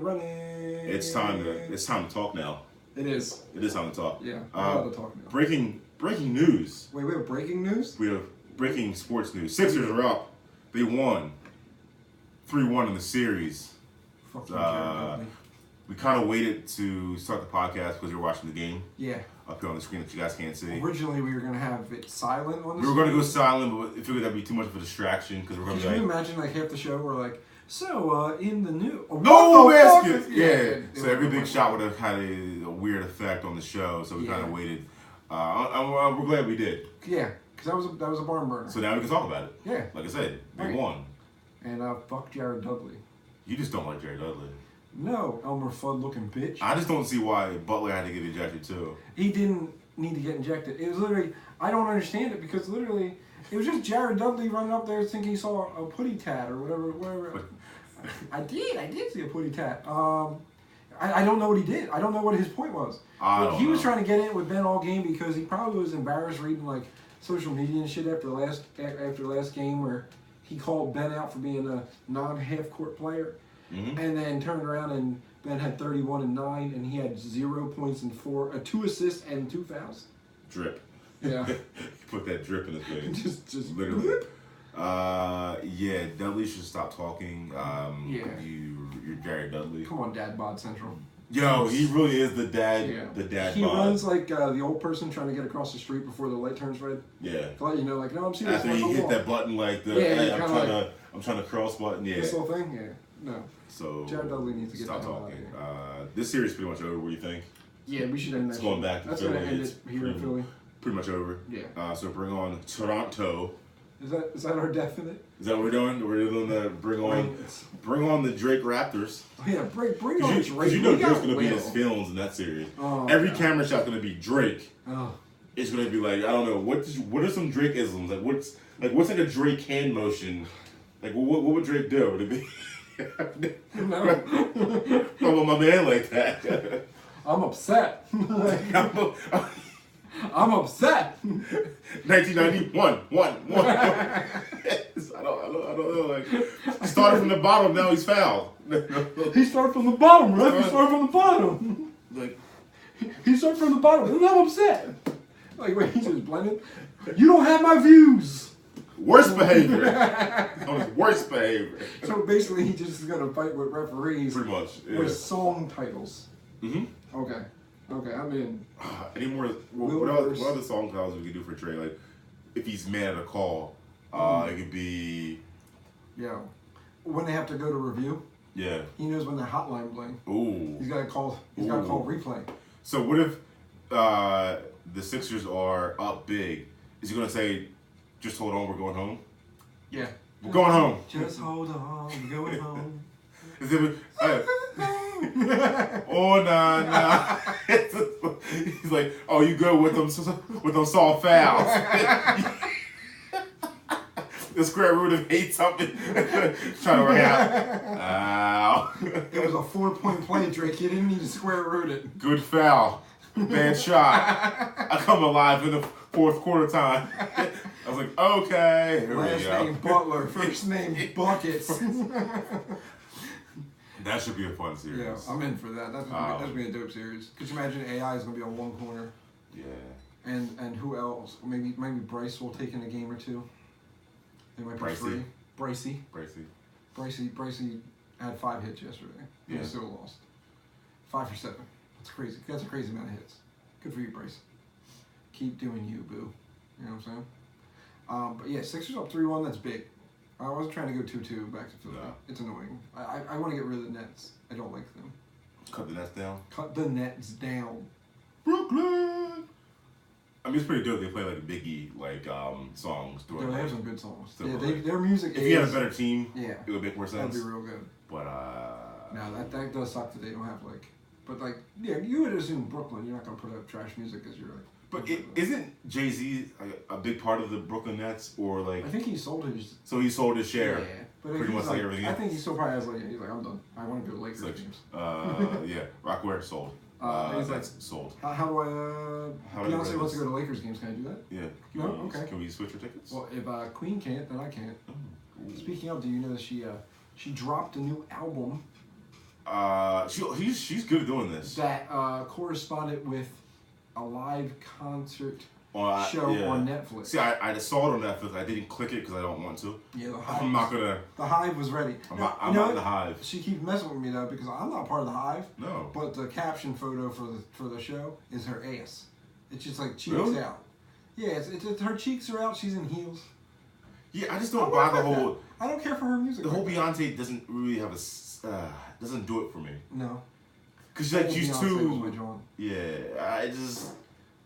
running. It's time to talk now. It is. It is time to talk. Yeah, we're allowed to talk now. Breaking news. Wait, we have breaking news? We have breaking sports news. Sixers are up. They won 3-1 in the series. Fuck you, Jared Dudley. We kind of waited to start the podcast because we were watching the game. Yeah. Up here on the screen that you guys can't see. Originally, we were going to have it silent on the We were going to go silent, but we figured that'd be too much of a distraction because we're going to be Can you like... imagine, like, half the show, we're like, so, in the news... Oh, basket! Yeah. It So every big shot would have had a weird effect on the show, so we kind of waited. We're glad we did. Yeah, because that was a barn burner. So now we can talk about it. Yeah. Like I said, they Right. won. And fuck Jared Dudley. You just don't like Jared Dudley. No, Elmer Fudd looking bitch. I just don't see why Butler had to get ejected too. He didn't need to get injected. It was literally, I don't understand it because literally, it was just Jared Dudley running up there thinking he saw a putty tat or whatever. I did see a putty tat. I don't know what he did. I don't know what his point was. He was trying to get in with Ben all game because he probably was embarrassed reading like social media and shit after last game where he called Ben out for being a non-half court player. Mm-hmm. And then turned around and Ben had 31 and 9 and he had 0 points and 2 assists and 2 fouls. Drip. Yeah. Put that drip in his face. just literally. Yeah, Dudley should stop talking. You're Jared Dudley. Come on, Dad Bod Central. Yo, he really is the dad. Yeah. The dad. He bod. Runs like the old person trying to get across the street before the light turns red. Yeah. To let you know, like, no, I'm serious. After he hit that button, like the I'm trying to cross button. Yeah. This whole thing. Yeah. No. So Jared Dudley needs to get stop that hell out talking. of here. This series is pretty much over. What do you think? Yeah, we should end that. It's going back to That's Philly. gonna end it here in Philly. Pretty much over. Yeah. So bring on Toronto. Is that our definite? Is that what we're doing? We're doing the bring on the Drake Raptors. Oh, yeah, bring on Drake. Because you know Drake's gonna be in his feelings in that series. Oh, Every camera shot's gonna be Drake. Oh. It's gonna be like, I don't know, what are some Drake isms? What's like a Drake hand motion? Like what would Drake do? Would it be oh, my man like that? I'm upset. I'm upset. 1991, one. I don't know. Like, started from the bottom, now he's fouled. He started from the bottom, right? He started from the bottom. Like, he started from the bottom, and I'm upset. Like, wait, he just blended. You don't have my views. Worst behavior. On his worst behavior. So basically, he just is gonna fight with referees. Pretty much. Yeah. With song titles. Mm-hmm. Okay, I'm in. Any more? What other song titles we could do for Trey? Like, if he's mad at a call, it could be. Yeah. When they have to go to review. Yeah. He knows when their hotline bling. Ooh. He's got to call replay. So what if the Sixers are up big? Is he gonna say, "Just hold on, we're going home"? Yeah. We're going home. Just hold on, we're going home. Oh nah. He's like, oh, you good with them soft fouls? The square root of 8 something. Trying to work out. Ow. It was a 4-point play, Drake. You didn't need to square root it. Good foul. Bad shot. I come alive in the fourth quarter time. I was like, okay. Here Last we go. name Butler, first name Buckets. That should be a fun series. Yeah, I'm in for that. That's gonna be a dope series. Could you imagine AI is gonna be on one corner? Yeah. And who else? Maybe Bryce will take in a game or two. They might be free. Brycey had 5 hits yesterday. Yeah. He still lost. 5 for 7. That's crazy. That's a crazy amount of hits. Good for you, Bryce. Keep doing you, boo. You know what I'm saying? But yeah, Sixers up 3-1. That's big. I wasn't trying to go 2-2 back to Philly. No. It's annoying. I want to get rid of the Nets. I don't like them. Cut the Nets down? Cut the Nets down. Brooklyn! I mean, it's pretty dope. They play like Biggie songs. They have some good songs. Yeah, their music. If you had a better team, it would make more sense. That'd be real good. But no, that does suck that they don't have you would assume Brooklyn. You're not gonna put up trash music as your. But isn't Jay-Z a big part of the Brooklyn Nets, or like? I think he sold his. So he sold his share. Yeah, but pretty much like everything. I think he still probably has he's like, I'm done. I want to go to Lakers games. Yeah, Rockware sold. That's sold. How do I? Beyonce wants to go to Lakers games. Can I do that? Yeah. No. Okay. Can we switch your tickets? Well, if Queen can't, then I can't. Oh. Speaking of, do you know that she dropped a new album She's good at doing this. That corresponded with a live concert show yeah. on Netflix. See, I just saw it on Netflix. I didn't click it because I don't want to. Yeah, the Hive. I'm not gonna. The Hive was ready. I'm not in the Hive. She keeps messing with me though because I'm not part of the Hive. No. But the caption photo for the show is her ass. It's just like cheeks Really? out. Yeah, it's her cheeks are out. She's in heels. Yeah, I just don't buy the whole. I don't care for her music. The whole Beyonce doesn't really have doesn't do it for me. No. Cause like she's too. Was my joint. Yeah, I just.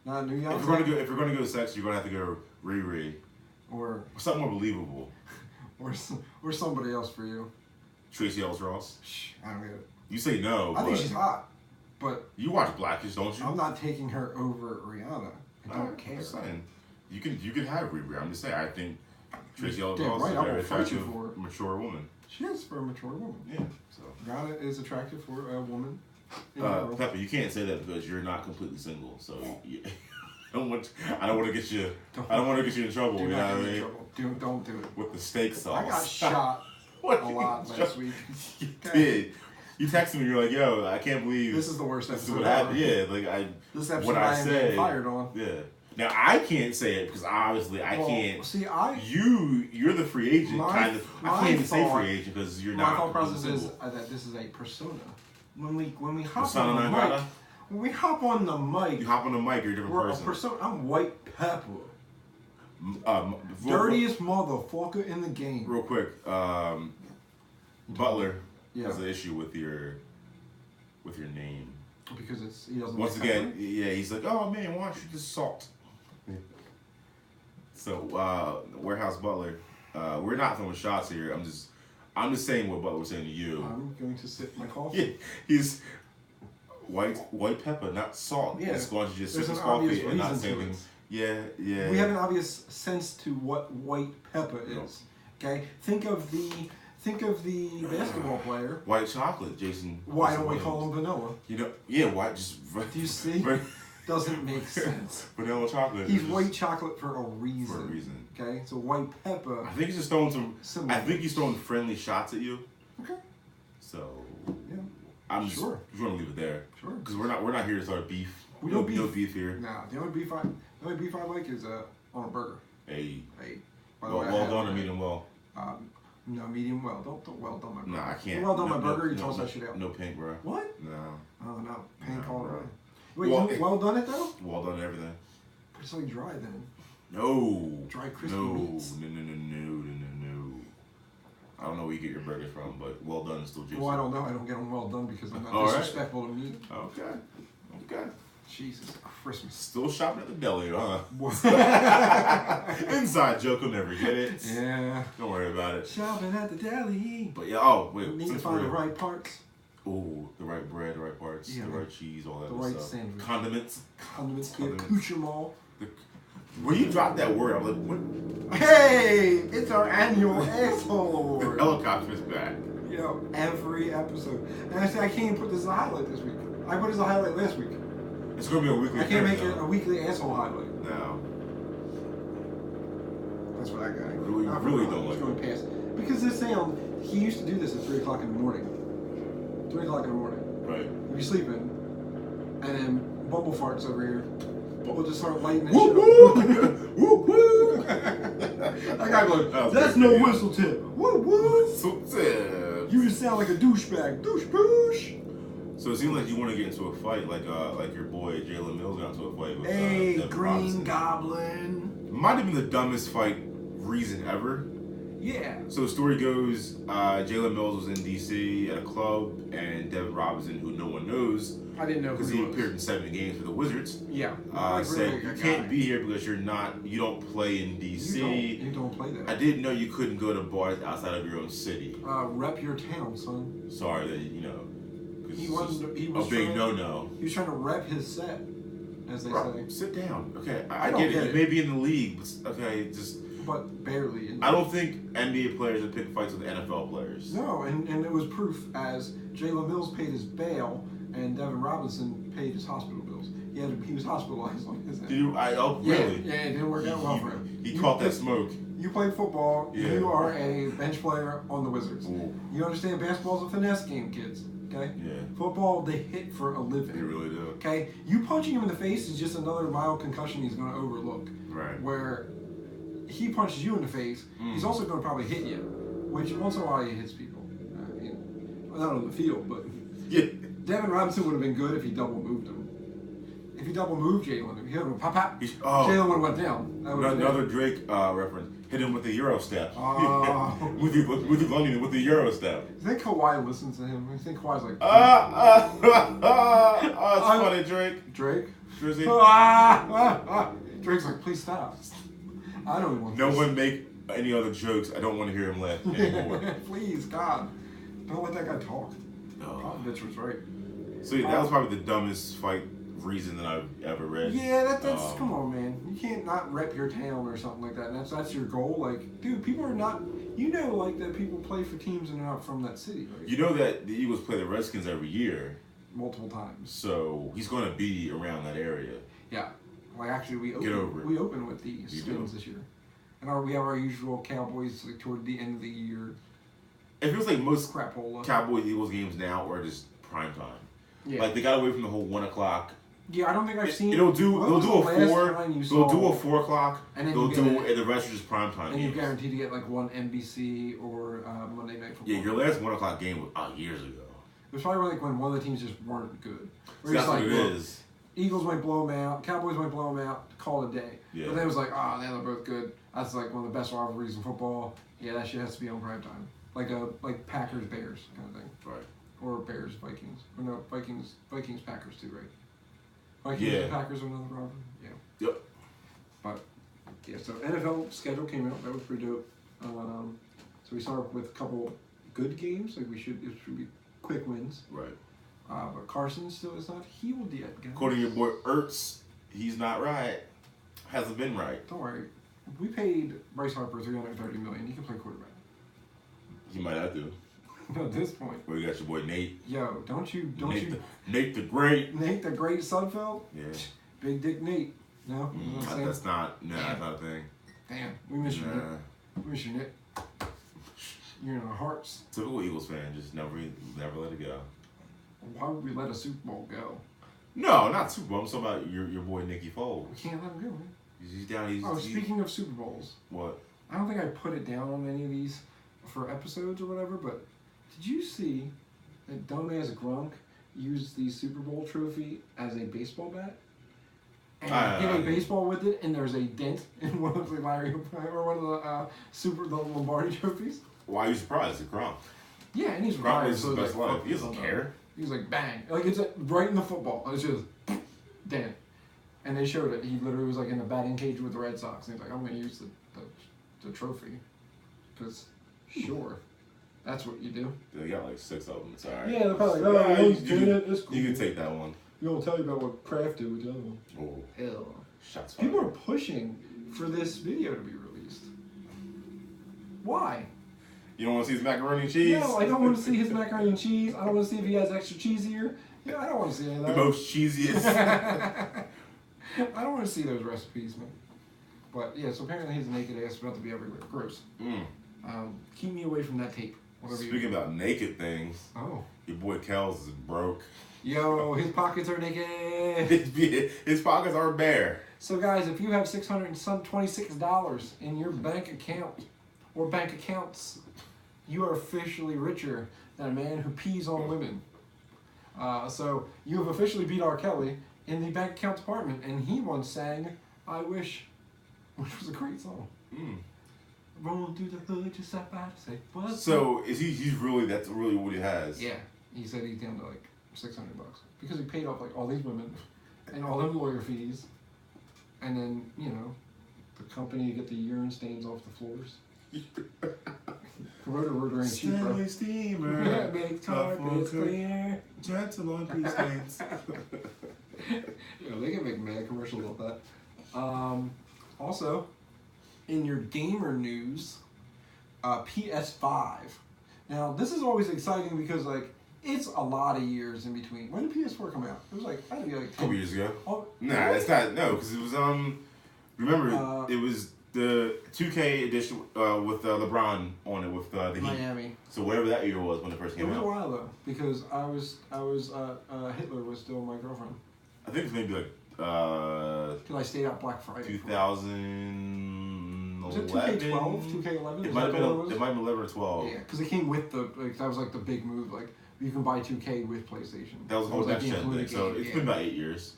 Not New York. If we're gonna go to sex, you're gonna have to go Riri. Or something more believable. Or somebody else for you. Tracee Ellis Ross. Shh, I don't get it. You say no. I think she's hot, but you watch Blackish, don't you? I'm not taking her over Rihanna. I don't care. I'm just saying, you can have Riri. I'm just saying, I think Tracee Ellis Ross right, is a very attractive, for mature woman. She is for a mature woman. Yeah. So Rihanna is attractive for a woman. Pepper, you can't say that because you're not completely single. So I don't want to get you. I don't want to get you in trouble. You know what I mean? Don't do it. With the steak sauce. I got shot a lot last week. You did. You texted me. You're like, "Yo, I can't believe this is the worst episode ever." Yeah, like This episode what I say. Fired on. Yeah. Now I can't say it because obviously I can't. See, you're the free agent, kind of. I can't even say free agent because you're not. My thought process is that this is a persona. When we hop persona on the mic, grata? when we hop on the mic, you hop on the mic, you're a different person. Persona. I'm White Pepper. Dirtiest motherfucker in the game. Real quick, Butler has an issue with your name because he doesn't. Once again, yeah, he's like, oh man, why don't you just salt? So Warehouse Butler, we're not throwing shots here. I'm just saying what Butler was saying to you. I'm going to sip my coffee. Yeah, he's white pepper, not salt. Yeah, he's going to just sip there's his an coffee obvious and not reason say to it. anything. Yeah. We have an obvious sense to what white pepper is. Okay, think of the basketball player. White chocolate, Jason. Why don't we call him vanilla? You know, yeah, white. Just do you see? Doesn't make sense. Vanilla chocolate. He's white chocolate for a reason. For a reason. Okay, so white pepper. I think he's just throwing some. I think he's throwing friendly shots at you. Okay. So. Yeah. I'm just going to leave it there. Sure. Because we're not here to start beef. No beef here. Nah, the only beef I like is on a burger. Hey. Well done or medium well? No, medium well. Don't well done my burger. Nah, I can't. Well done my burger. You toss that shit out. No pink, bro. What? No. Oh no, pink all the way. Wait, you well done it though? Well done everything. But it's like dry then. No. Dry crispy meats. No. I don't know where you get your burgers from, but well done is still juicy. Well, I don't know. I don't get them well done because I'm not disrespectful to meat. Okay. Jesus Christmas. Still shopping at the deli, huh? Inside joke, I'll never get it. Yeah. Don't worry about it. Shopping at the deli. But yeah, wait. You need to find the right parts. Oh, the right bread, the right parts, the right cheese, all that right stuff. Sandwich. Condiments. The accoutrement. When you dropped that word, I'm like, what? Hey, it's our annual asshole award. The helicopter's back. You know, every episode. And I said, I can't even put this as a highlight this week. I put it as a highlight last week. It's going to be a weekly. I can't make it a weekly asshole highlight. No. That's what I got. Really don't like it. Pass. Because this sound, he used to do this at 3 o'clock in the morning. 3 o'clock in the morning. Right. You'd be sleeping, and then bubble farts over here. We'll just start lighting that shit up. Woo woo! That guy goes, that's no whistle tip. Woo woo! Whistle tip. You just sound like a douchebag. Douche. So it seems like you want to get into a fight, like your boy Jalen Mills got into a fight with Green Robinson. Goblin. Might have been the dumbest fight reason ever. Yeah. So the story goes, Jalen Mills was in D.C. at a club, and Devin Robinson, who no one knows, I didn't know because he appeared in 7 games for the Wizards. Yeah. Said you can't be here because you don't play in D.C. You don't play there. I didn't know you couldn't go to bars outside of your own city. Rep your town, son. Sorry that he was a big no-no. He was trying to rep his set, as they say. Sit down. Okay, I get it. You may be in the league, but okay, just. But barely. I don't think NBA players would pick fights with NFL players. No, and it was proof as Jalen Mills paid his bail and Devin Robinson paid his hospital bills. He was hospitalized on his end. Really? Yeah, it didn't work out well for him. He caught that smoke. You play football. Yeah. You are a bench player on the Wizards. Ooh. You understand basketball's a finesse game, kids. Okay? Yeah. Football, they hit for a living. They really do. Okay? You punching him in the face is just another mild concussion he's going to overlook. Right. Where he punches you in the face, he's also going to probably hit you. Which, once in a while, he hits people. Not on the field, but... Yeah. Devin Robinson would have been good if he double moved him. If he double moved Jalen, if he hit him with pop pop, Jalen would have went down. Another Drake reference. Hit him with the Euro step. with the London with the Euro step. You think Kawhi listens to him? You think Kawhi's like... it's funny, Drake. Drake? Drizzy. Drake's like, please stop. I don't want No one make any other jokes. I don't want to hear him laugh anymore. Please, God. Don't let that guy talk. Popovich was right. So yeah, that was probably the dumbest fight reason that I've ever read. Yeah, that's come on, man. You can't not rep your town or something like that. And that's your goal. Like, dude, people are not. You know, like that people play for teams and they're not from that city. Right? You know that the Eagles play the Redskins every year. Multiple times. So he's going to be around that area. Yeah. Like actually, we open with the Skins this year, and we have our usual Cowboys like toward the end of the year. It feels like most crapola Cowboys Eagles games now are just prime time. Yeah. Like they got away from the whole 1 o'clock. Yeah, I don't think I've seen. They'll do a 4. They'll do a 4 o'clock. And then and the rest are just prime time. And you're guaranteed to get like one NBC or Monday Night Football. Yeah, your last 1 o'clock game was years ago. It was probably like when one of the teams just weren't good. So that's what it is. Eagles might blow them out. Cowboys might blow them out. Call it a day. Yeah. But then it was like, they're both good. That's like one of the best rivalries in football. Yeah, that shit has to be on prime time. Like Packers Bears kind of thing. Right. Or Bears Vikings. Or no, Vikings Packers too, right? Vikings and Packers are another rivalry. Yeah. Yep. But yeah, so NFL schedule came out. That was pretty dope. So we started with a couple good games. Like it should be quick wins. Right. But Carson still is not healed yet, guys. According to your boy Ertz, he's not right. Hasn't been right. Don't worry. We paid Bryce Harper $330 million. He can play quarterback. He might have to. At this point. Well, you got your boy Nate. Yo, Nate the Great. Nate the Great Sudfeld? Yeah. Big Dick Nate. No? That's not a thing. Damn. We miss you, Nick. We miss you, Nick. You're in our hearts. Typical Eagles fan, just never let it go. Why would we let a Super Bowl go? No, not Super Bowl. I'm talking about your boy Nicky Foles. We can't let him go, man. He's down. Speaking of Super Bowls. What? I don't think I put it down on any of these for episodes or whatever, but did you see that dumbass Gronk used the Super Bowl trophy as a baseball bat? And hit a baseball with it, and there's a dent in one of the the Lombardi trophies. Why are you surprised? It's Gronk. Yeah, and he's Gronk lives his best life. He doesn't care. He's like, bang. Like, it's right in the football. It's just, dent. And they showed it. He literally was like in the batting cage with the Red Sox. And he's like, I'm going to use the trophy. Because, sure, that's what you do. They got like 6 of them. It's all right. Yeah, they're probably like, it's cool. You can take that one. You don't tell you about what Kraft did with the other one. Oh. Ew. Shots fired. People are pushing for this video to be released. Why? You don't want to see his macaroni and cheese? No, I don't want to see his macaroni and cheese. I don't want to see if he has extra cheese here. Yeah, I don't want to see any of that. The most cheesiest. I don't want to see those recipes, man. But yeah, so apparently his naked ass is about to be everywhere. Gross. Keep me away from that tape. Speaking about naked things, your boy Kels is broke. Yo, his pockets are naked. His pockets are bare. So guys, if you have $626 in your bank account or bank accounts, you are officially richer than a man who pees on women. So you have officially beat R. Kelly in the bank account department, and he once sang "I Wish," which was a great song. Rolling through the hood, just stop by to say what's So is that's really what he has? Yeah, he said he's down to like $600 because he paid off like all these women and all them lawyer fees, and then the company to get the urine stains off the floors. Rotor ain't cheap, bro. Steamer, make carpets clear. Gentle on pea stains. They can make mad commercials about that. Also, in your gamer news, PS5. Now, this is always exciting because it's a lot of years in between. When did PS4 come out? It was had to be 10 a couple years ago. Oh, nah, really? it's not. No, because it was remember it was The 2K edition with LeBron on it with the Heat. Miami. So whatever that year was when it first came out. It was a while though, because Hitler was still my girlfriend. I think it's maybe like. Because I stayed out Black Friday. 2011. Was it 2K12? 2K11? It might have been 11 or 12. Yeah, because it came with the that was like the big move. Like you can buy 2K with PlayStation. That was the whole next gen thing. So it's been about 8 years.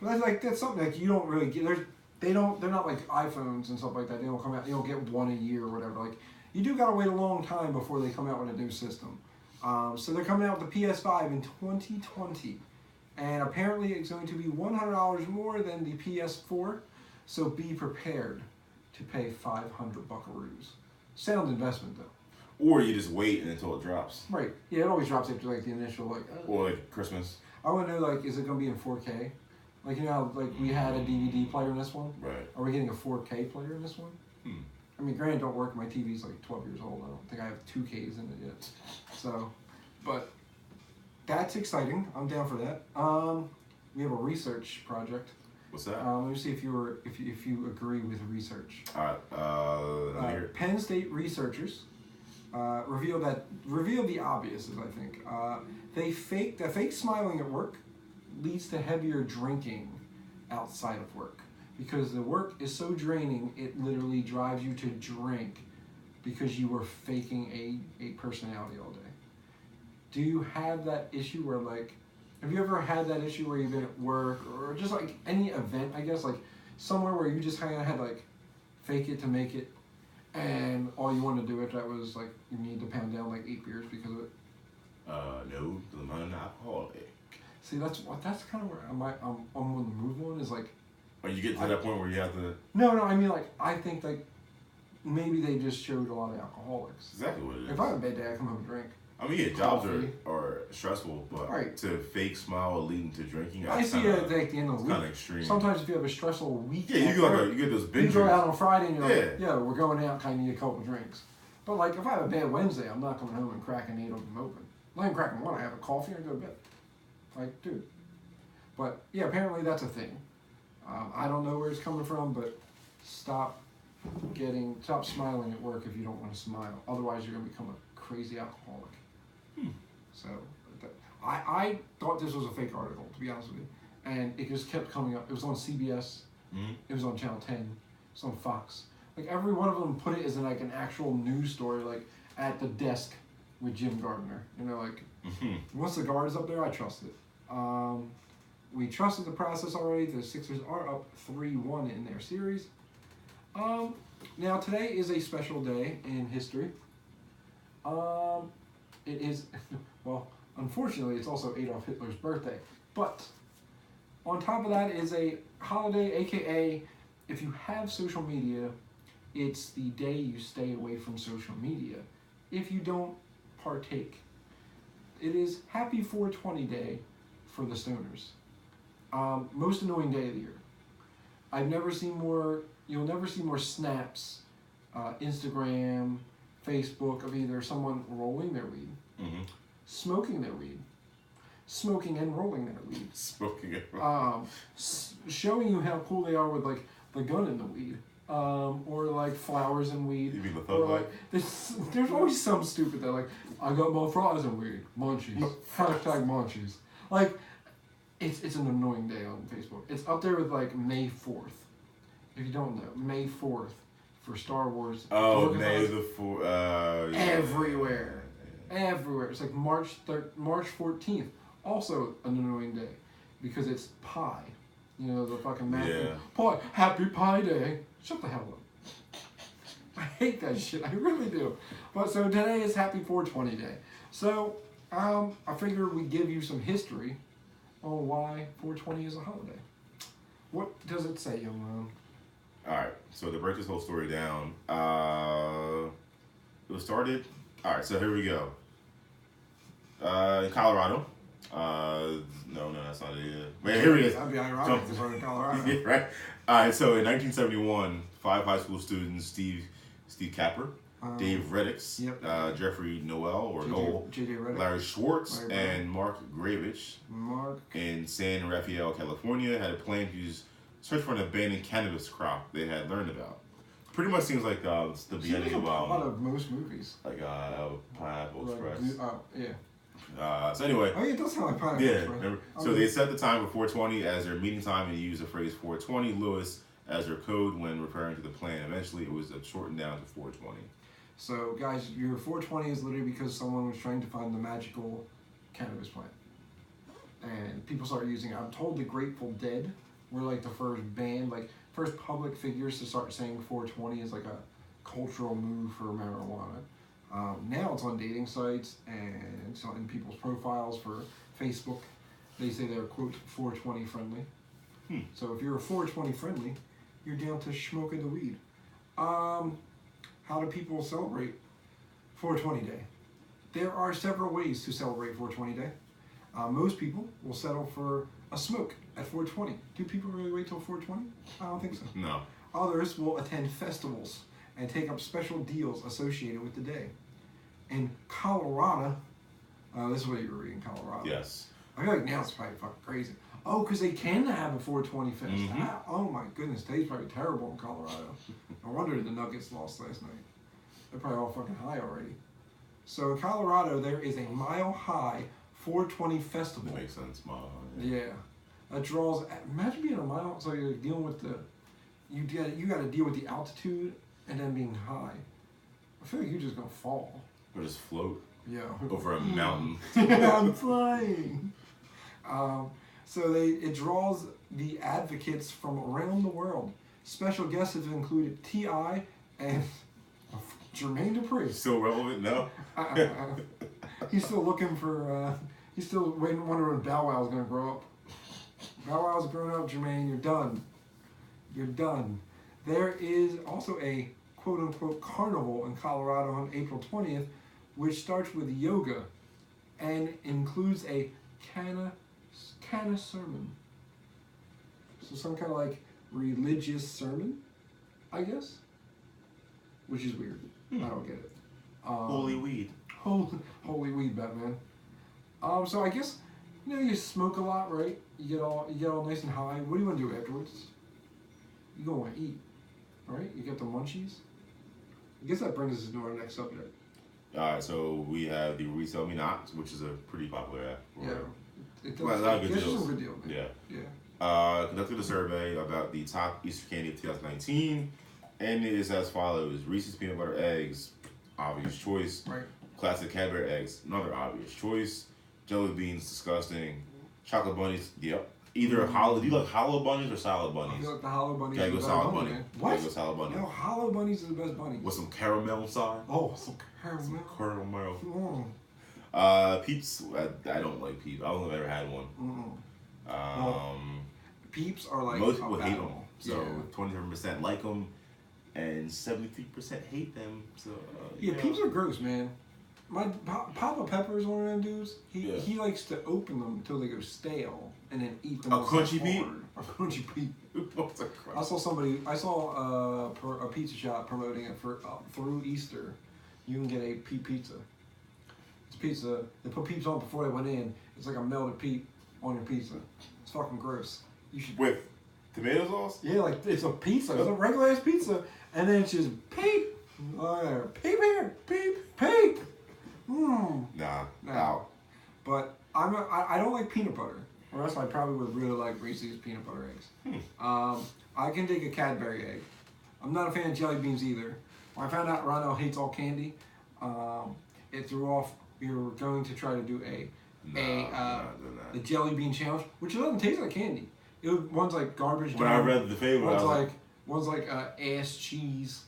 But that's something like you don't really get. They're not like iPhones and stuff like that. They don't come out. You don't get one a year or whatever. Like you do gotta wait a long time before they come out with a new system. So they're coming out with the PS5 in 2020. And apparently it's going to be $100 more than the PS4, so be prepared to pay 500 buckaroos. Sound investment though. Or you just wait until it drops. Right. Yeah, it always drops after like the initial like. Or like Christmas. I want to know like, is it going to be in 4K? Like you know, how, like we had a DVD player in this one. Right. Are we getting a 4K player in this one? I mean, granted, don't work. My TV's like 12 years old. I don't think I have 2Ks in it yet. So, but. That's exciting. I'm down for that. We have a research project. What's that? Let me see if you agree with research. All right. Penn State researchers revealed the obvious, I think. Fake smiling at work leads to heavier drinking outside of work because the work is so draining. It literally drives you to drink because you were faking a personality all day. Do you have that issue where like, have you ever had that issue where you've been at work or just like any event, I guess, like somewhere where you just kind of had like fake it to make it and all you wanted to do after that was like you need to pound down like 8 beers because of it? No, I'm not an alcoholic. See, that's kind of where I'm on the move on is like. Are you getting to that point where you have to? No, I mean like I think like maybe they just showed a lot of alcoholics. Exactly what it is. If I have a bad day, I come home and drink. I mean, yeah, jobs are stressful, but right. To fake smile leading to drinking, I see it at the end of the week. Kind of extreme. Sometimes if you have a stressful week, yeah, you get those binges. You go out on Friday and you're like, yeah, we're going out, kind of need a couple of drinks. But like, if I have a bad Wednesday, I'm not coming home and cracking 8 of them open. I'm not even cracking one. I have a coffee and I go to bed. Like, dude. But yeah, apparently that's a thing. I don't know where it's coming from, but stop smiling at work if you don't want to smile. Otherwise, you're going to become a crazy alcoholic. So, I thought this was a fake article, to be honest with you. And it just kept coming up. It was on CBS. It was on Channel 10. It was on Fox. Like, every one of them put it as like an actual news story, like, at the desk with Jim Gardner. You know, like, once the guard is up there, I trust it. We trusted the process already. The Sixers are up 3-1 in their series. Now, today is a special day in history. It is, well, unfortunately, it's also Adolf Hitler's birthday. But on top of that is a holiday, aka if you have social media, it's the day you stay away from social media. If you don't partake, it is Happy 420 Day for the stoners. Most annoying day of the year. You'll never see more snaps, Instagram, Facebook of either someone rolling their weed, smoking their weed, smoking and rolling their weed, showing you how cool they are with like the gun in the weed, or like flowers and weed. You mean the or like there's always some stupid that like I got my fries and weed, munchies, hashtag munchies. Like it's an annoying day on Facebook. It's up there with like May 4th. If you don't know, May 4th. For Star Wars. Oh, May the 4th. Everywhere. Everywhere. It's like March 14th. Also an annoying day. Because it's Pi. You know, the fucking math. Yeah. Pi. Happy Pi Day. Shut the hell up. I hate that shit. I really do. But so today is Happy 420 Day. So, I figured we'd give you some history on why 420 is a holiday. What does it say, young man? Alright, so to break this whole story down, it was started. Alright, so here we go. In Colorado. No, that's not it. Man, here it is. That'd be ironic if it's in Colorado. Yeah, right? Alright, so in 1971, 5 high school students, Steve Capper, Dave Reddix, Jeffrey Noel, Larry Schwartz, and Mark Gravich in San Rafael, California, had a plan to search for an abandoned cannabis crop they had learned about. pretty much seems like the beginning of a lot of most movies. Like Pineapple Express. Yeah. So anyway. Oh yeah, it does sound like Pineapple Express. Remember? So they set the time for 420 as their meeting time and use the phrase 420 Lewis as their code when referring to the plan. Eventually, it was shortened down to 420. So guys, your 420 is literally because someone was trying to find the magical cannabis plant, and people started using it. I'm told the Grateful Dead were like the first band, like first public figures to start saying 420 is like a cultural move for marijuana. Now it's on dating sites and it's in people's profiles for Facebook. They say they're, quote, 420 friendly. So if you're a 420 friendly, you're down to smoking the weed. How do people celebrate 420 Day? There are several ways to celebrate 420 Day. Most people will settle for a smoke at 420. Do people really wait till 420? I don't think so. No. Others will attend festivals and take up special deals associated with the day. In Colorado, this is what you were reading, Colorado. Yes. I feel like now it's probably fucking crazy. Oh, because they can have a 420 fest. Mm-hmm. Oh my goodness, day's probably terrible in Colorado. No wonder the Nuggets lost last night. They're probably all fucking high already. So in Colorado, there is a mile-high 420 festival. That makes sense, mile high. Yeah. That draws. Imagine being a mile. So you're dealing with the. You got to deal with the altitude and then being high. I feel like you're just gonna fall. Or just float. Yeah. Over a mountain. I'm flying. So it draws the advocates from around the world. Special guests have included T.I. and Jermaine Dupri. Still relevant? No. He's still looking for. He's still wondering when Bow Wow's gonna grow up. Bow Wow's grown up, Jermaine. You're done. You're done. There is also a quote-unquote carnival in Colorado on April 20th, which starts with yoga and includes a canna sermon. So some kind of like religious sermon, I guess, which is weird. I don't get it. Holy weed. Holy weed, Batman. So I guess you smoke a lot, right? You get all nice and high. What do you want to do afterwards? You gonna want to eat, right? You get the munchies. I guess that brings us to our next subject. Alright, so we have the Resell Me Not, which is a pretty popular app. Yeah. It well, a lot of good deals. Some good deal, man. Yeah. Conducted a survey about the top Easter candy of 2019, and it is as follows: Reese's peanut butter eggs, obvious choice. Right. Classic Cadbury eggs, another obvious choice. Jelly beans, disgusting. Chocolate bunnies, yep. Either hollow. Do you like hollow bunnies or solid bunnies? I feel like the hollow bunnies. Gotta go solid bunny. What? Gotta go solid bunny. No, hollow bunnies are the best bunnies. With some caramel inside. Oh, some caramel. Caramel. Peeps. I don't like Peeps. I don't think I've ever had one. Peeps are like most people hate them. So 27% like them, and 73% hate them. So Peeps are gross, man. My Papa Pepper is one of them dudes. He likes to open them until they go stale and then eat them. A crunchy peep. A crunchy peep. I saw a pizza shop promoting it for through Easter. You can get a peep pizza. It's pizza. They put peeps on before they went in. It's like a melted peep on your pizza. It's fucking gross. You should with tomato sauce. Yeah, like it's a pizza. It's a regular ass pizza, and then it's just peep. Peep here, peep, peep. Nah. Out. But I don't like peanut butter, or else I probably would really like Reese's peanut butter eggs. I can dig a Cadbury egg. I'm not a fan of jelly beans either. When I found out Ronald hates all candy, it threw off. We were going to try to do the jelly bean challenge, which doesn't taste like candy. One's like garbage. When I read the favorite, one's like ass cheese.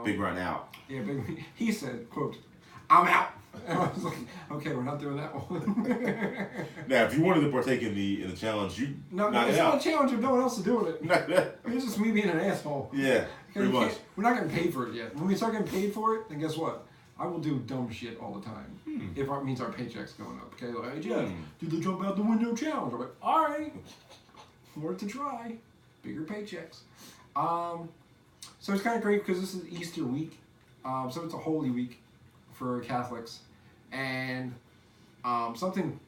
Big run out. Yeah, big. He said, "quote I'm out." And I was like, "Okay, we're not doing that one." Now, if you wanted to partake in the challenge, it's not a challenge if no one else is doing it. It's just me being an asshole. Yeah, pretty much. We're not getting paid for it yet. When we start getting paid for it, then guess what? I will do dumb shit all the time. If it means our paycheck's going up. Okay, like, hey Jeff, do the jump out the window challenge. I'm like, all right, worth to try. Bigger paychecks. So it's kind of great because this is Easter week. So it's a holy week for Catholics, and something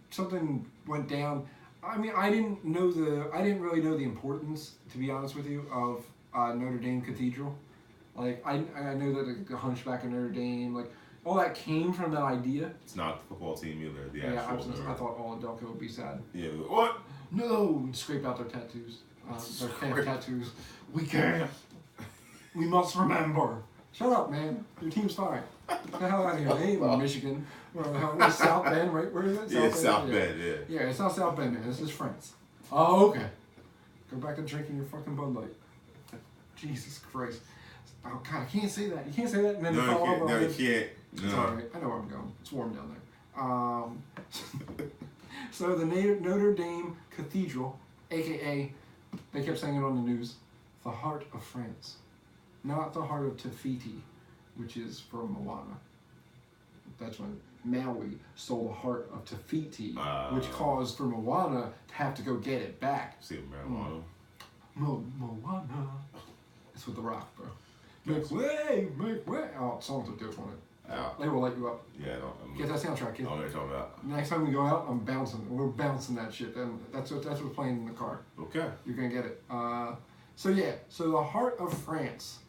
went down. I mean, I didn't really know the importance, to be honest with you, of Notre Dame Cathedral. Like, I know that the Hunchback of Notre Dame, like, all that came from that idea. It's not the football team either. The actual. Yeah, I thought all Delco would be sad. Yeah. What? No! And scrape out their tattoos. Their fan tattoos. We can't. We must remember. Shut up, man. Your team's fine. Get the hell out of here. They ain't in Michigan. Where's South Bend, right? Where is it? Yeah, South Bend, yeah. Yeah, it's not South Bend, man. This is France. Oh, okay. Go back and drinking your fucking Bud Light. Jesus Christ. Oh, God, I can't say that. You can't say that and then no, fall over. No, you can't. No. It's alright. I know where I'm going. It's warm down there. So the Notre Dame Cathedral, a.k.a., they kept saying it on the news, the heart of France. Not the heart of Tafiti, which is from Moana. That's when Maui stole the heart of Tafiti, which caused for Moana to have to go get it back. See Moana. Moana. It's with The Rock, bro. Make way, make way. Oh, songs are different. They will light you up. Yeah, get that soundtrack, kid. I know what you're talking about. Next time we go out, I'm bouncing. We're bouncing that shit. And that's what's playing in the car. Okay. You're gonna get it. So the heart of France.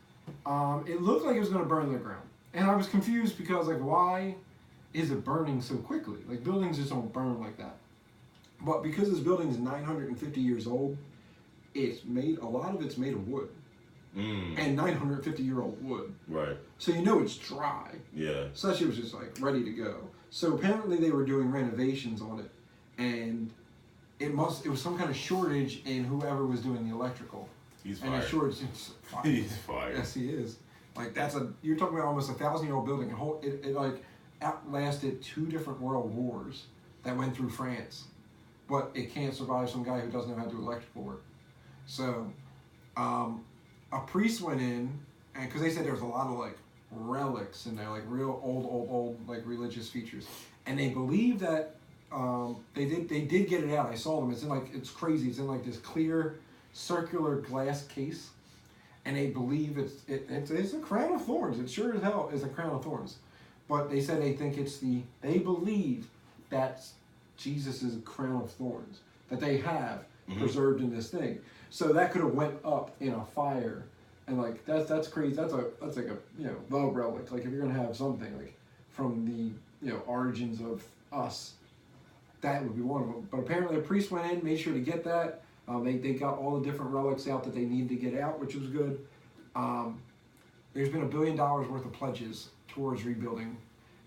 It looked like it was gonna burn to the ground, and I was confused because like, why is it burning so quickly? Like buildings just don't burn like that. But because this building is 950 years old, a lot of it's made of wood. And 950-year-old wood. Right. So you know it's dry. Yeah. So that shit was just like ready to go. So apparently they were doing renovations on it, and it was some kind of shortage in whoever was doing the electrical. He's fired. And a shortage. Fired. He's fired. Yes, he is. Like you're talking about almost 1,000-year-old building. It like outlasted 2 different world wars that went through France, but it can't survive some guy who doesn't know how to do electrical work. So, a priest went in, and because they said there was a lot of like relics in there, like real old like religious features, and they believe that they did get it out. I saw them. It's crazy. It's in like this clear circular glass case, and they believe it's a crown of thorns. It sure as hell is a crown of thorns, but they said they believe that's Jesus's crown of thorns that they have preserved in this thing. So that could have went up in a fire, and like that's crazy. That's like a the relic. Like if you're gonna have something like from the origins of us, that would be one of them. But apparently a priest went in, made sure to get that. They got all the different relics out that they needed to get out, which was good. There's been $1 billion worth of pledges towards rebuilding,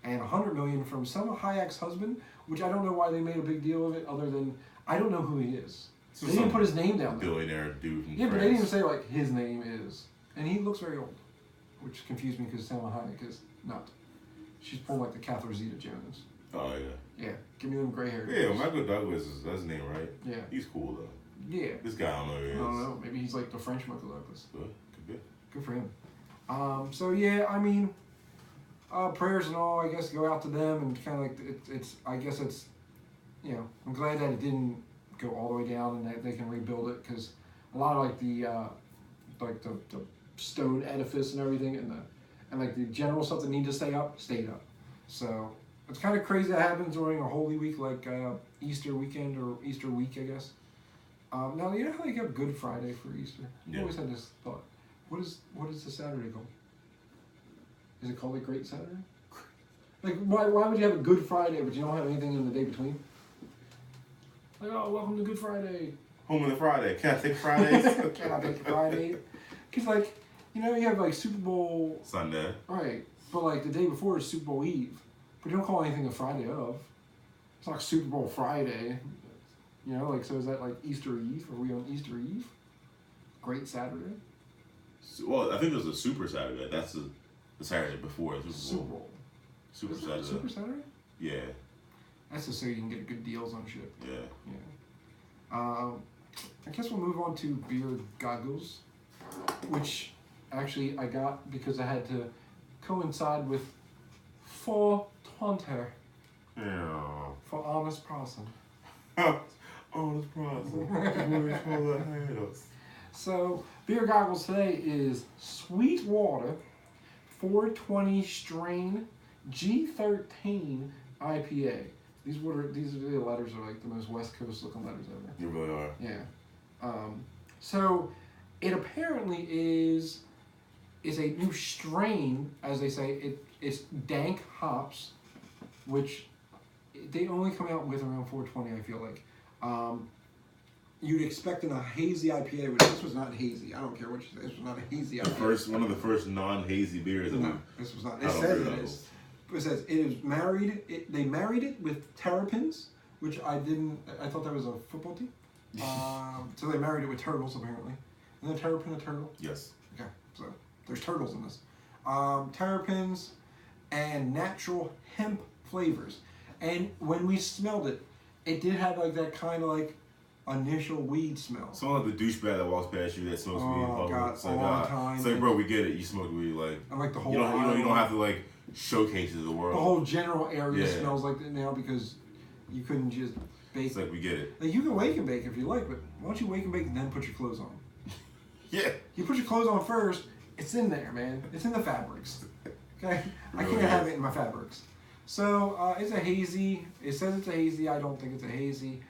and $100 million from Selma Hayek's husband, which I don't know why they made a big deal of it, other than I don't know who he is. So they didn't put his name down there. Billionaire dude. Yeah, but they didn't even say like his name is, and he looks very old, which confused me because Selma Hayek is not. She's pulling like the Catherine Zeta-Jones. Oh yeah. Yeah, give me them gray hair. Yeah, Michael Douglas that's his name, right? Yeah. He's cool though. Yeah. This guy I don't know who he is. I don't know. Maybe he's like the French Michael Douglas. Good. Could be. Good for him. So yeah, I mean, prayers and all, I guess, go out to them, and kind of like it's. I guess it's, I'm glad that it didn't go all the way down and that they can rebuild it, because a lot of like the stone edifice and everything and like the general stuff that need to stay up stayed up. So it's kind of crazy that happens during a Holy Week like Easter weekend or Easter week, I guess. Now you know how you have Good Friday for Easter? Yeah. I always had this thought. What is the Saturday called? Is it called a Great Saturday? Like why would you have a Good Friday but you don't have anything in the day between? Like, oh, welcome to Good Friday. Home of the Friday. Catholic Fridays. Catholic Friday. Because, like, you have, like, Super Bowl... Sunday. Right. But, like, the day before is Super Bowl Eve. But you don't call anything a Friday of. It's not Super Bowl Friday. So is that, like, Easter Eve? Are we on Easter Eve? Great Saturday? Well, I think it was a Super Saturday. That's the Saturday before the Super Bowl. Super Saturday. Super Saturday? Yeah. That's just so you can get good deals on shit. Yeah. I guess we'll move on to beer goggles, which actually I got because I had to coincide with 420. Yeah. For honest person. Honest person. So, beer goggles today is Sweetwater 420 strain G13 IPA. These letters are like the most West Coast looking letters ever. They really are. Yeah. So it apparently is is a new strain, as they say. It's dank hops, which they only come out with around 420. I feel like. You'd expect in a hazy IPA, which this was not hazy. I don't care what you say. This was not a hazy IPA. One of the first non-hazy beers. No, this was not. It says it is. It says it is married. They married it with terrapins, which I didn't. I thought that was a football team. So they married it with turtles apparently. Isn't a terrapin a turtle? Yes. Okay, so there's turtles in this. Terrapins and natural hemp flavors, and when we smelled it, it did have like that kind of like initial weed smell. Someone like the douchebag that walks past you that smokes weed. Oh God, it's like, all the time. It's like, bro, we get it. You smoke weed, like. I like the whole. You don't have to like showcase it to the world. The whole general area smells like that now because you couldn't just bake. It's like we get it. Like you can wake and bake if you like, but why don't you wake and bake and then put your clothes on? Yeah. You put your clothes on first. It's in there, man. It's in the fabrics. Okay, I can't have it in my fabrics. So it's a hazy. It says it's a hazy. I don't think it's a hazy.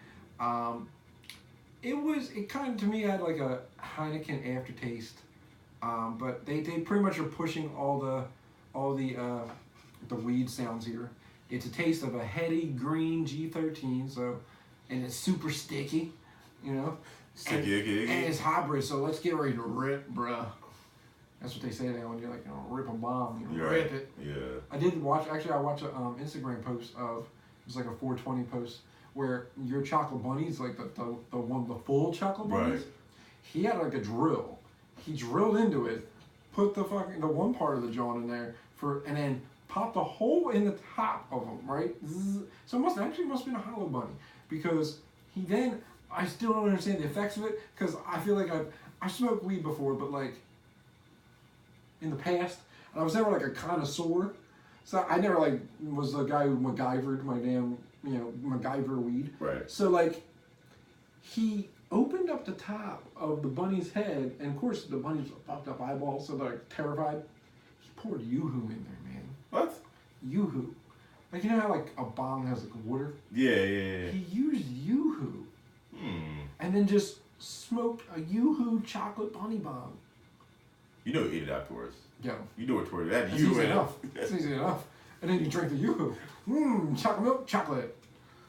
It kind of, to me, had like a Heineken aftertaste, but they pretty much are pushing all the weed sounds here. It's a taste of a heady green G13, so, and it's super sticky, you know, and it's hybrid. So let's get ready to rip, bruh. That's what they say now when you're like, rip a bomb, rip it. Yeah. I did watch. Actually, I watched an Instagram post of it was like a 420 post. Where your chocolate bunnies, like the full chocolate bunnies, right. He had like a drill. He drilled into it, put the one part of the John in there and then popped a hole in the top of them, right? So it must have been a hollow bunny because I still don't understand the effects of it because I feel like I've smoked weed before, but like in the past, and I was never like a connoisseur, so I never like was the guy who MacGyvered my damn. MacGyver weed. Right. So, like, he opened up the top of the bunny's head, and of course, the bunny's fucked up eyeballs, so they're like, terrified. He poured Yoo-hoo in there, man. What? Yoo-hoo. Like, you know how, like, a bong has, like, water? Yeah. He used Yoo-hoo. And then just smoked a Yoo-hoo chocolate bunny bong. You know you ate it afterwards. Yeah. You know what toward that. That's easy enough. That's easy enough. And then you drink the Yoo-hoo. Chocolate milk, chocolate.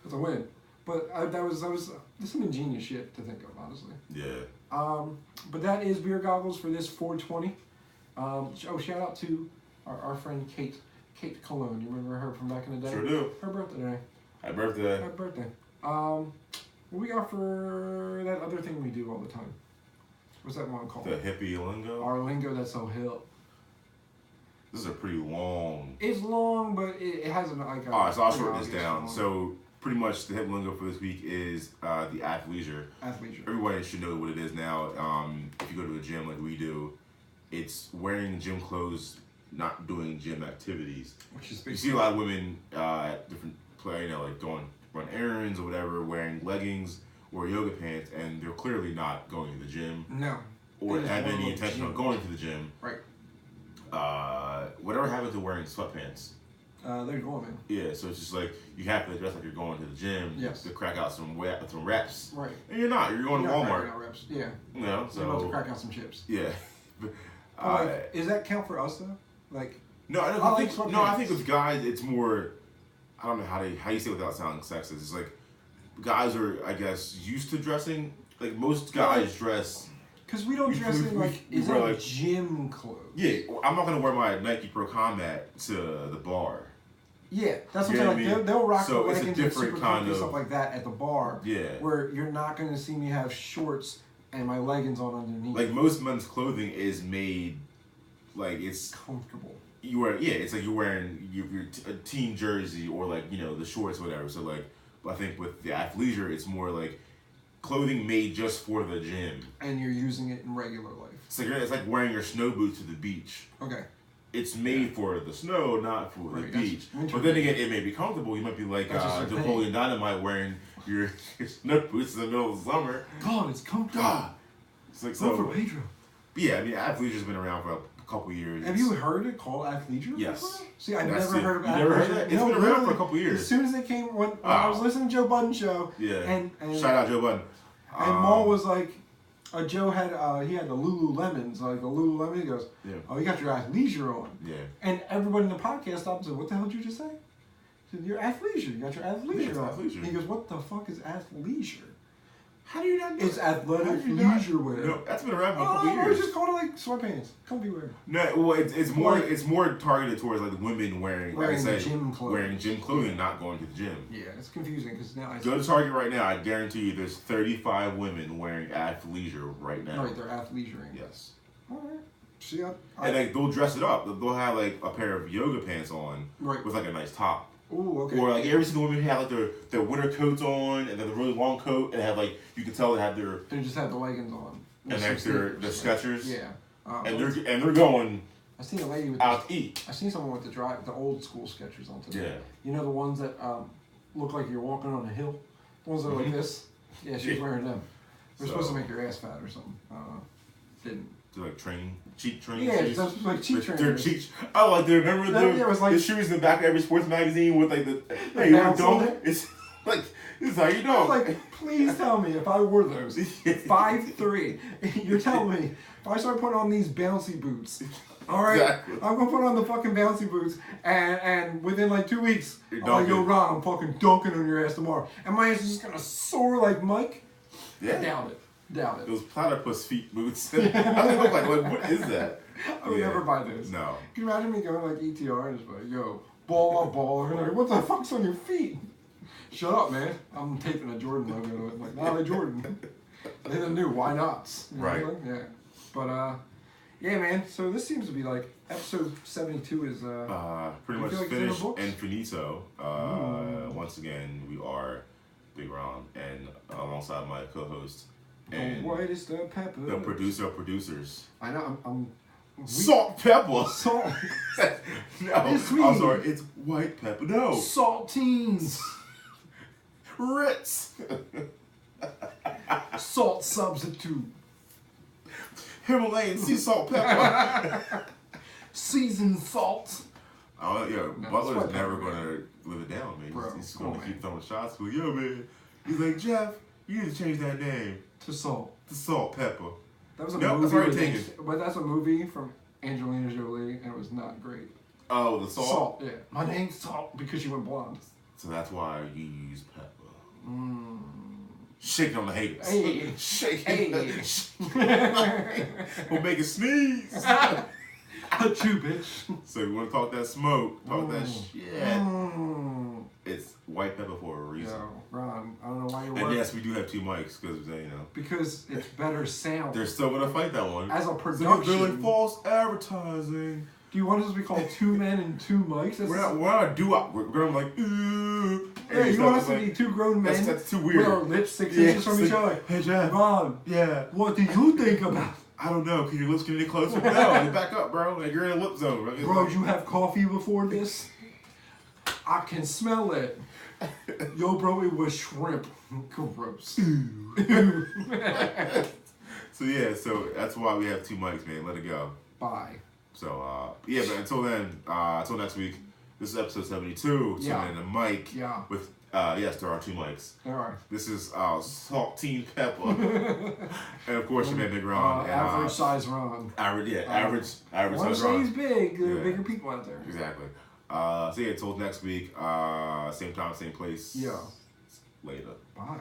That's a win. But that was some ingenious shit to think of, honestly. Yeah. But that is Beer Goggles for this 420. Shout out to our friend Kate Cologne. You remember her from back in the day? Sure do. Her birthday today. Happy birthday. Happy birthday. What we got for that other thing we do all the time? What's that one called? The hippie lingo? Our lingo that's so hip. This is a pretty long. It's long, but it has like. Alright, so I'll shorten this down. So pretty much the hip lingo for this week is the athleisure. Athleisure. Everybody should know what it is now. If you go to the gym like we do, it's wearing gym clothes, not doing gym activities. Which is you see a lot of women at different like going run errands or whatever, wearing leggings or yoga pants, and they're clearly not going to the gym. No. Or have any intention of going to the gym. Right. Whatever happened to wearing sweatpants? They're going, man. Yeah, so it's just like you have to dress like you're going to the gym to crack out some reps. Right. And you're not. You're going to Walmart. Out reps. Yeah. You know, so you're about to crack out some chips. Yeah. Is that count for us though? Like. No, I think with guys it's more. I don't know how you say it without sounding sexist. It's like guys are, I guess, used to dressing. Like most guys dress. Because we don't dress in like gym clothes. Yeah, I'm not gonna wear my Nike Pro Combat to the bar. Yeah, that's what I'm saying. Like, they'll rock the leggings and super kind of stuff like that at the bar. Yeah. Where you're not gonna see me have shorts and my leggings on underneath. Like most men's clothing is made, like it's comfortable. It's like you're wearing your team jersey or like the shorts, whatever. So like, I think with the athleisure, it's more like clothing made just for the gym. And you're using it in regular life. It's like wearing your snow boots to the beach. Okay. It's made for the snow, not for the beach. But then again, it may be comfortable. You might be like Napoleon Dynamite wearing your snow boots in the middle of the summer. God, it's comfortable. It's like so. For Pedro. Yeah, I mean, athleisure's been around for a couple years. Have you heard it called athleisure? Yes. Before? See, I've never heard of athleisure. You never heard that? It's been around for a couple years. As soon as they came, when I was listening to Joe Budden show. Yeah. And shout out Joe Budden. And Maul was like, Joe had he had the Lululemons, like the Lululemon. He goes, "Oh, you got your athleisure on." Yeah. And everybody in the podcast stopped and said, "What the hell did you just say?" He said, "Your athleisure. You got your athleisure on." Athleisure. He goes, "What the fuck is athleisure?" How do you not know? It's athletic leisure wear. No, that's been around for a couple I years. just called it like sweatpants. Comfy wear. No, well, it's more targeted towards like women wearing gym clothes. Wearing gym clothing, not going to the gym. Yeah, it's confusing because now go to Target right now. I guarantee you, there's 35 women wearing athleisure right now. Right, they're athleisuring. Yes. All right. See, and like they'll dress it up. They'll have like a pair of yoga pants on, with like a nice top. Ooh, okay. Or like every single woman had like their winter coats on, and then the really long coat, and have like you can tell they have their. They just have the leggings on. And like their Skechers. Yeah. And they're going. I seen a lady with out to eat. I seen someone with the old school Skechers on today. Yeah. You know the ones that look like you're walking on a hill. The ones that are like this. Yeah, she was wearing them. They're supposed to make your ass fat or something. Didn't. They're like cheat training. Yeah, that's like cheat training. They're cheat. Oh, like they remember the shoes in the back of every sports magazine with like the hey, you don't. It's like this is how you know. Like, please tell me if I wore those 5'3", you're telling me if I start putting on these bouncy boots, all right, exactly. I'm gonna put on the fucking bouncy boots, and within like 2 weeks, I'm like, yo, Ron, I'm fucking dunking on your ass tomorrow, and my ass is just gonna soar like Mike. Yeah. Doubt it. Those platypus feet boots. I look like, what is that? I would never buy this. No. Can you imagine me going like ETR and just like, yo, ball, and like, what the fuck's on your feet? Shut up, man. I'm taping a Jordan logo to it. Like, nah, they're Jordan. They're the new. Why not? You know right. Like? Yeah. But yeah, man. So this seems to be like episode 72 is pretty much finished and finito. Once again, we are Big Ron and alongside my co-host. And the whitest of pepper. The producer of producers. I know. I'm salt pepper. Salt. No, I'm sorry. It's white pepper. No. Saltines. Ritz. Salt substitute. Himalayan sea salt pepper. Seasoned salt. Oh yeah, Butler's never gonna live it down, man. Bro, he's gonna keep throwing shots. But yo, man, he's like, Jeff, you need to change that name to Salt. To Salt Pepper. That was a movie. But that's a movie from Angelina Jolie, and it was not great. Oh, the Salt. Salt, yeah. My name's Salt because she went blonde. So that's why you use pepper. Shaking on the haters. Hey. Shaking. We'll make it sneeze. Achoo, bitch. So you want to talk that smoke, talk that shit. It's white pepper for a reason. Yo, Ron, I don't know why you're And yes, we do have two mics because, you know. Because it's better sound. They're still going to fight that one. As a production. So they're like false advertising. Do you want us to be called two men and two mics? We're not do-up. We're going to like, ooh. Yeah, you want us to be two grown men that's too weird. With our lips 6 inches from each other. Hey, Jeff. Ron, what do you think about? I don't know. Can your lips get any closer? No, back up, bro. Like, you're in a lip zone. Right? Bro, you have coffee before this? I can smell it. Yo, bro, it was shrimp. Gross. So that's why we have two mics, man. Let it go. Bye. So, but until then, until next week, this is episode 72. So in a mic with, yes, there are two mics. There are. This is Saltine Pepper. And of course, your man Big Ron. Average size Ron. Average size Ron. When I say he's big, there are bigger people out there. Exactly. Until next week, same time, same place. Yeah. Later. Bye.